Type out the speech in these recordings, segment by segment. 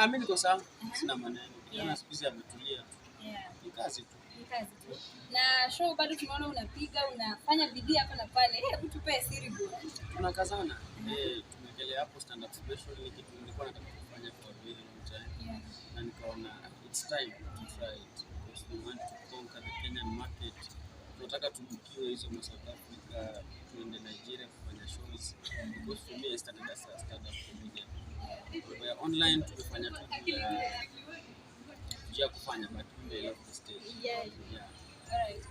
Mimi niko sawa. Sina maneno. Jana siku hizi ametulia tu. Ni kazi tu. Na show bado tunaona unapiga, unafanya bidii hapa na pale. Hebu tupe siri bwana. Tunakazana. Tumekelea hapo stand up special ni kitu nilikuwa nataka kufanya for a really long time. Na nikaona it's time to try it. Because we want to conquer the Kenyan market. Tunataka tubukiwe hizo South Africa, tuende Nigeria kufanya shows. Because for me I started as a stand up comedian. We are online tumefanya tu ya kufanya but we love the stage. Alright.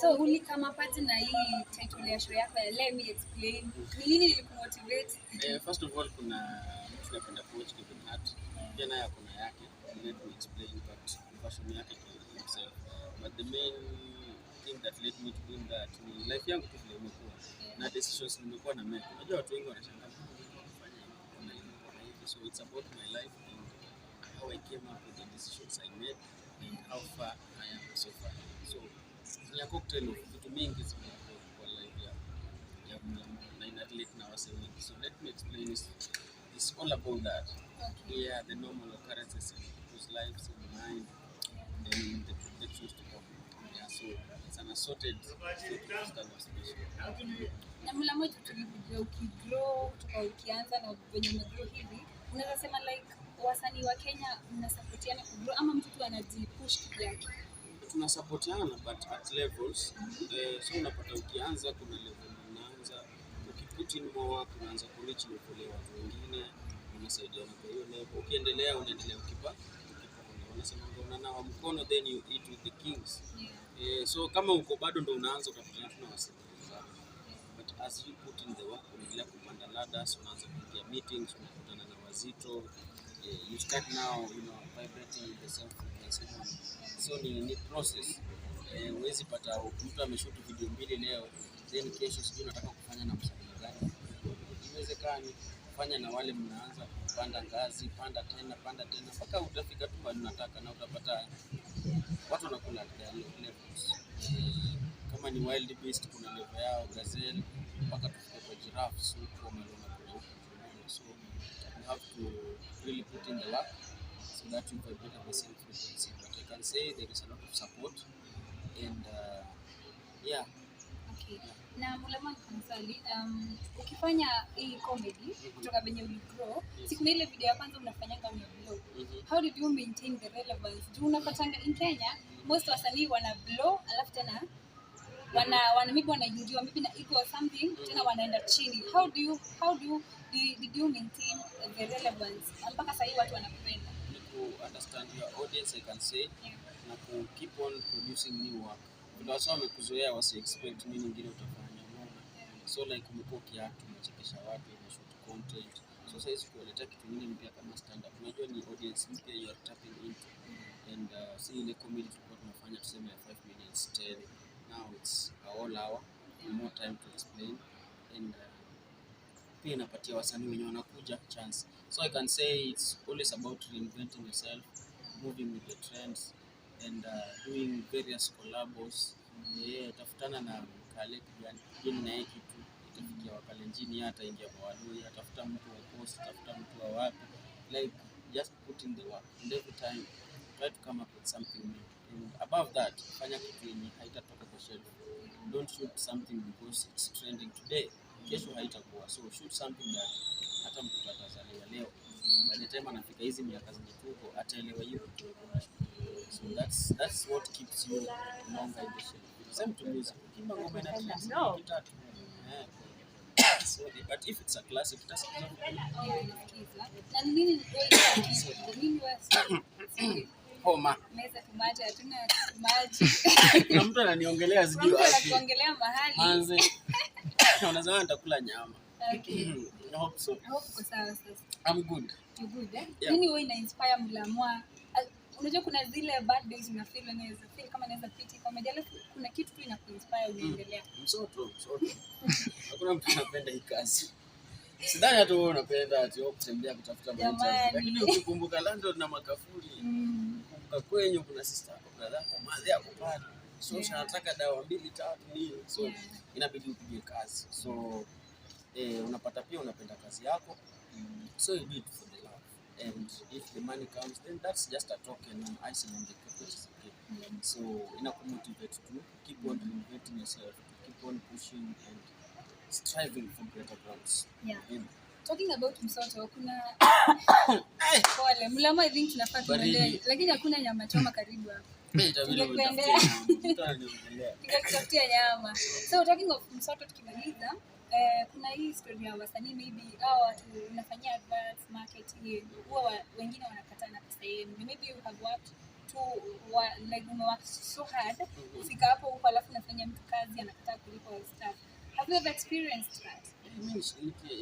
So ulikama pati na hii title ya show yako ya Let Me Explain. Nini ilikumotivate? First of all kuna mtu anapenda coach Kevin Hart. Pia naye kuna yake Let Me Explain but passion yake kwa himself. But the main thing that led me to doing that ni life yangu tu vile imekuwa na decisions nimekuwa na make. Unajua watu wengi wanashangaa kufanya hivi. So it's about my life and how I came up with the decisions I made and how far I am so far. So ni a cocktail of vitu mingi zimekuwa kwa life ya na ina relate na wase wengi. So let me explain it's all about that. Yeah, the normal occurrences in people's lives in mind and the projections to come. Yeah, so it's an assorted stand up special. Na mula moja tulivyo ukigrow kutoka ukianza na venye umegrow hivi, unaweza sema like wasanii wa Kenya mnasupportiana kugrow ama mtu tu anajipush kivyake? Tunasupportiana but at levels. So unapata ukianza kuna level unaanza ukiput in more work unaanza kureach level ya watu wengine unasaidiana kwa hiyo level. Ukiendelea unaendelea ukipa unasema unanawa mkono then you eat with the kings. So kama uko bado ndo unaanza utapata tuna wasanii. But as you put in the work unaendelea kupanda ladders unaanza kuingia meetings unakutana na wazito. You start now vibrating with the self frequency. So ni process. Huwezi pata mtu ameshoot video mbili leo then kesho sijui nataka kufanya na msanii gani. Inawezekani kufanya na wale mnaanza kupanda ngazi, panda tena mpaka utafika tu mahali unataka na utapata watu wanakula levels. Kama ni wild beast kuna level yao gazelle mpaka tufike kwa giraffe so kwa malona kuna huko. So you have to really put in the work so that you vibrate at the same frequency. But I can say there is a lot of support and yeah. Okay. Na Mulama Kansali, ukifanya hii comedy kutoka venye uligrow, siku ile video ya kwanza unafanyanga blow. How did you maintain the relevance? Juu unapatanga in Kenya, most wasanii wana blow alafu tena maybe wanaingiwa maybe na ego or something tena wanaenda chini. How did you maintain the relevance mpaka sasa hivi watu wanakupenda? To understand your audience I can say na ku keep on producing new work. Ndio sawa wamekuzoea wasi expect nini nyingine utafanya unaona. So like umekuwa kiatu unachekesha watu unashoot content. So sasa hizi kueleta kitu kingine mpya kama stand up. Unajua ni audience mpya you are tapping into and see ile comedy tulikuwa tunafanya tuseme ya 5 minutes 10. Now it's a whole hour, more time to explain and pia inapatia wasanii wenye wanakuja chance. So I can say it's always about reinventing yourself, moving with the trends and doing various collabos. Tafutana na Kale kijana na yeye kitu itafikia Wakalenjini hata ingia kwa Wadui, atafuta mtu wa post, atafuta mtu wa wapi, like just put in the work and every time try to come up with something new. And above that fanya kitu yenye haitatoka kwa shelf. Don't shoot something because it's trending today, kesho haitakuwa. So shoot something that hata mtu atazaliwa leo by the time anafika hizi miaka zenye tuko ataelewa hiyo. So that's what keeps you longer in the show. Same to music. Kimba ngoma na kitatu. So but if it's a classic that's na nini Homa. Meza tumaji hatuna maji. Na mtu ananiongelea sijui wapi. Anakuongelea mahali. Manze. Unasema nitakula nyama. Okay. I hope so. I hope uko sawa sasa. I'm good. You good eh? Yeah. Nini wewe ina inspire Mulamwa? Unajua kuna zile bad days una feel kama naweza piti comedy alafu kuna kitu tu inakuinspire unaendelea. Msoto. Hakuna mtu anapenda hii kazi. Sidhani hata wewe unapenda ati kutembea kutafuta maisha. Lakini ukikumbuka London na makafuri, kumbuka kwenyu kuna sister yako brother yako madhi yako pale. so unataka dawa 2-3 nini, so inabidi upige kazi. So unapata pia unapenda kazi yako, so you do it for the love, and if the money comes then that's just a token and icing on the cake, which is okay. So inakumotivate to keep on reinventing yourself, to keep on pushing and striving for greater grounds. Talking about msoto, kuna pole mlama, I think tunafaa tuendelee, lakini hakuna nyama choma karibu hapa. Tutakupatia nyama. So talking of msoto, tukimaliza kuna hii story ya wasanii, maybe hao watu unafanyia advert marketing, huwa wengine wanakataa na pesa yenu. Maybe you have worked like worked so hard kufika hapo huko, alafu unafanya mtu kazi anakataa kulipa staff. Have you ever experienced that?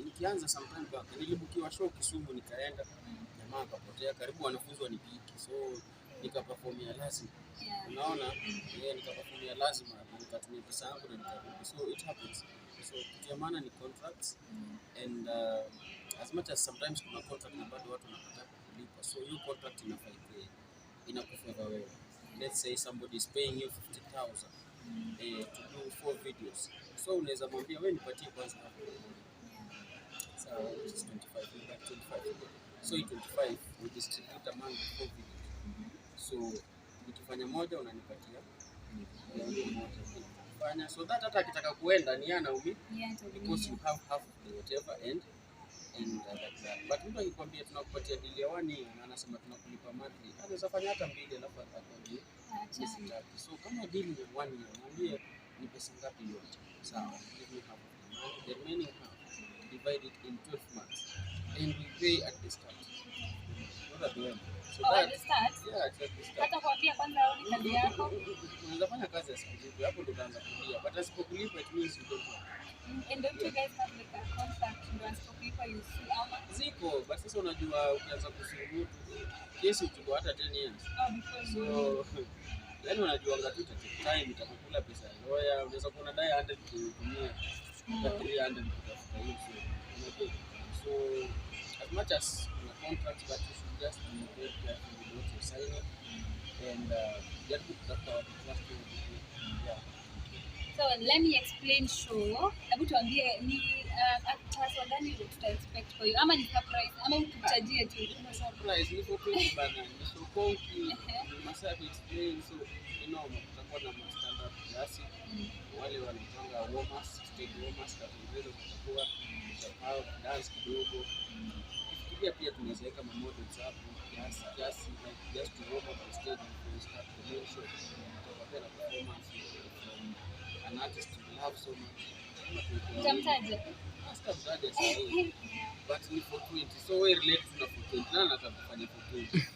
Nikianza sometime back nilibukiwa show Kisumu, nikaenda jamaa akapotea, karibu wanafunzi wanipiki, so nikaperformia lazima. Unaona, nikaperformia lazima, nikatumia pesa yangu na nikarudi. So it happens. So kitu ya maana ni contracts, and as much as sometimes kuna contract na bado watu wanakataa kulipa, so hiyo contract inakufavor wewe. Let's say somebody is paying you 50,000 to do 4 videos, so unaweza mwambia wewe nipatie kwanza hapo, so it's 25, so 25 we distribute among the 4 videos. So nikifanya moja unanipatia moja, so that hata akitaka kuenda ni anaumia, because you have half of the whatever and like that. But mtu akikwambia tunakupatia deal ya 1 year na anasema tunakulipa monthly, anaweza fanya hata 2 alafu atakwambia sisi tatu. So kama deal ni 1 year, mwambie ni pesa ngapi yote, sawa, give me half of the money, the remaining half divide it in 12 months and we pay at the start. Not at the end. So at the start? Yeah, at the start. Hata kuambia kwanza au kazi yako? Unaweza fanya kazi ya siku nyingi, hapo ndo utaanza kulia. But asipokulipa it means you don't work. And don't you guys have like a contract ndio asipokulipa you see ama? Ziko, but sasa unajua ukianza kusurutu, kesi uchukua hata 10 years. So yani unajuanga tu time itakukula pesa ya lawyer, unaweza kuona dai 100 kutumia 300 kutafuta hiyo. So as much as kuna contract, but you should just be very careful with what you sign it, and get to kutafuta watu trust you. So let me explain show. Hebu tuambie ni actors gani tuta expect for you, ama ni surprise ama ututajie tu? Ni surprise, ni surprise bana, ni show konki, must explain. So kutakuwa na stand up classic, wale wanatanga warmers, stage warmers, katengenezo kutakuwa au dance kidogo. Pia tunaweza weka models hapo kiasi like just to warm up the stage before we start the main show. Tutakuwa na performance from an artist we love so much. Utamtaja? Sitamtaja sahihi, but ni for 20, so we relate to for 20. Nani atakufanya for 20?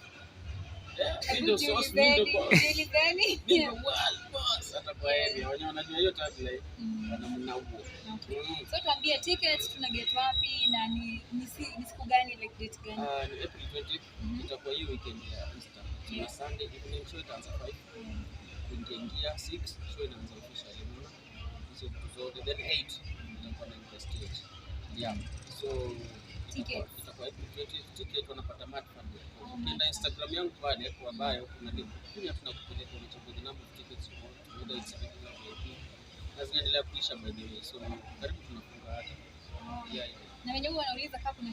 Ndio sauce ndio gani? Ndio world boss atakuwa yeye. Wanajua hiyo tagline wanamna huo. So tuambie tickets tuna get wapi na ni siku gani, like date gani? Ni April 20, itakuwa hiyo weekend ya Easter. Ni Sunday evening show, itaanza 5. Kuingia 6 show inaanza officially. Hizo vitu zote then 8 itakuwa na stage. Yeah. So itakuwa April 20, ticket wanapata mat fund. Nenda Instagram yangu pale kwa bio kuna link. Pia tunakupeleka kwenye chagua namba tickets you want. Ndio it's VIP. Na zinaendelea kuisha by the way. So karibu tunafunga hata. Yeah. Na wenyewe wanauliza kama kuna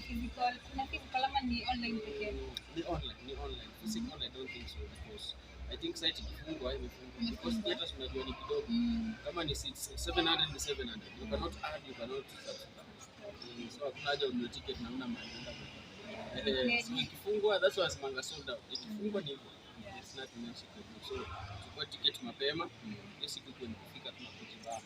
physical ama ni online pekee? Ni online. Physical I don't think so, because I think site ikifungwa imefungwa. Because theater tunajua ni kidogo. Kama ni 700 ni 700. You cannot add, you cannot subtract. So hakuna haja ununue ticket na una maana. So ikifungwa, that's why asimanga sold out. Ikifungwa ni hivyo. It's not mentioned. So chukua ticket mapema. Siku ikifika tunakujibana.